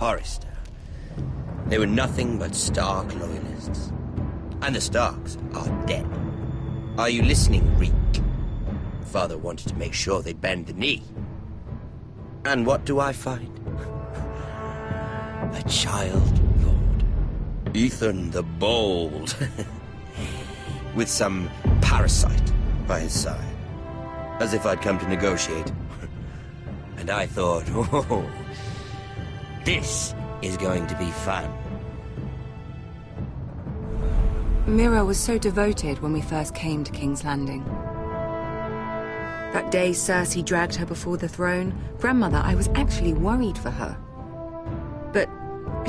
Forrester. They were nothing but Stark loyalists. And the Starks are dead. Are you listening, Reek? Father wanted to make sure they bend the knee. And what do I find? A child lord. Ethan the Bold. With some parasite by his side. As if I'd come to negotiate. And I thought, oh, this is going to be fun. Mira was so devoted when we first came to King's Landing. That day Cersei dragged her before the throne, Grandmother, I was actually worried for her. But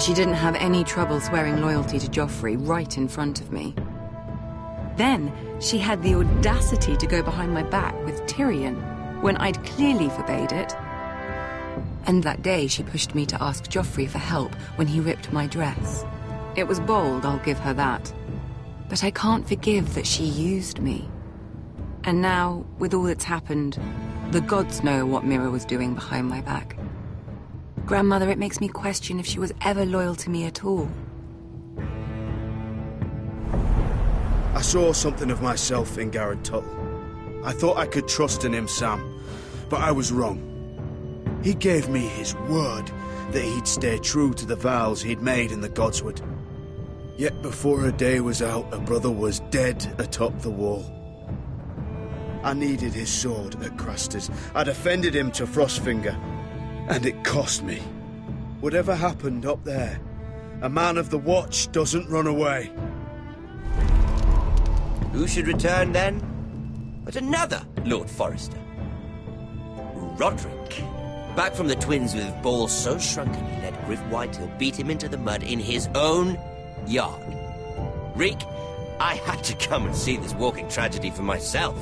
she didn't have any trouble swearing loyalty to Joffrey right in front of me. Then she had the audacity to go behind my back with Tyrion, when I'd clearly forbade it. And that day she pushed me to ask Joffrey for help when he ripped my dress. It was bold, I'll give her that. But I can't forgive that she used me. And now, with all that's happened, the gods know what Mira was doing behind my back. Grandmother, it makes me question if she was ever loyal to me at all. I saw something of myself in Garrett Tuttle. I thought I could trust in him, Sam, but I was wrong. He gave me his word that he'd stay true to the vows he'd made in the Godswood. Yet before a day was out, a brother was dead atop the wall. I needed his sword at Craster's. I'd offended him to Frostfinger, and it cost me. Whatever happened up there, a man of the Watch doesn't run away. Who should return then? But another Lord Forrester. Roderick. Back from the Twins with balls so shrunken he let Griff Whitehill beat him into the mud in his own yard. Reek, I had to come and see this walking tragedy for myself.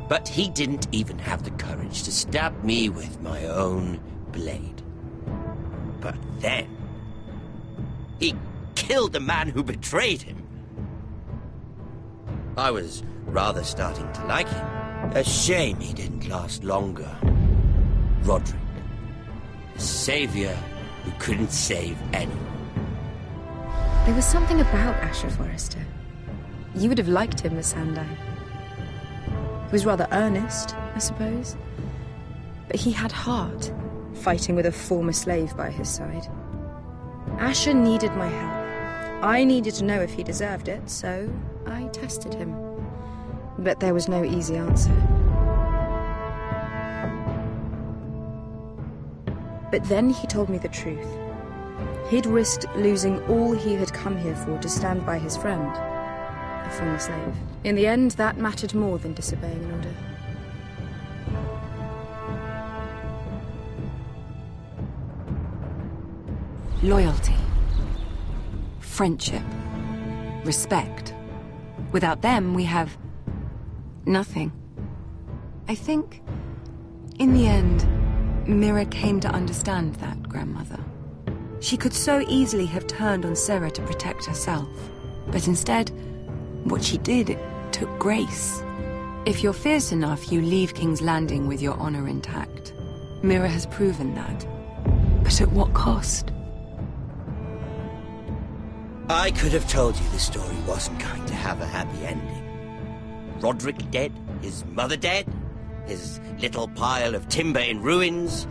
But he didn't even have the courage to stab me with my own blade. But then, he killed the man who betrayed him. I was rather starting to like him. A shame he didn't last longer. Roderick, the savior who couldn't save anyone. There was something about Asher Forrester. You would have liked him, Miss Sandine. He was rather earnest, I suppose. But he had heart, fighting with a former slave by his side. Asher needed my help. I needed to know if he deserved it, so I tested him. But there was no easy answer. But then he told me the truth. He'd risked losing all he had come here for to stand by his friend, a former slave. In the end, that mattered more than disobeying an order. Loyalty. Friendship. Respect. Without them, we have nothing. I think, in the end, Mira came to understand that, Grandmother. She could so easily have turned on Sarah to protect herself. But instead, what she did, it took grace. If you're fierce enough, you leave King's Landing with your honor intact. Mira has proven that. But at what cost? I could have told you this story wasn't going to have a happy ending. Roderick dead, his mother dead, his little pile of timber in ruins.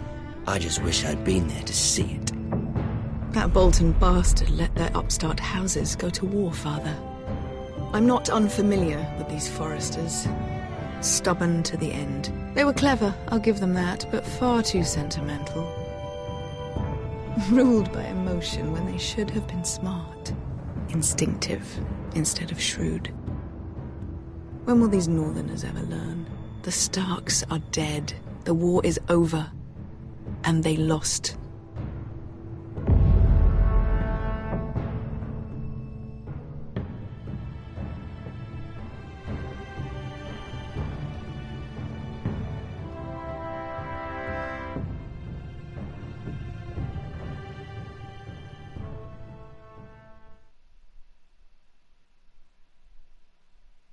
I just wish I'd been there to see it. That Bolton bastard let their upstart houses go to war, Father. I'm not unfamiliar with these Forresters. Stubborn to the end. They were clever, I'll give them that, but far too sentimental. Ruled by emotion when they should have been smart. Instinctive instead of shrewd. When will these Northerners ever learn? The Starks are dead. The war is over. And they lost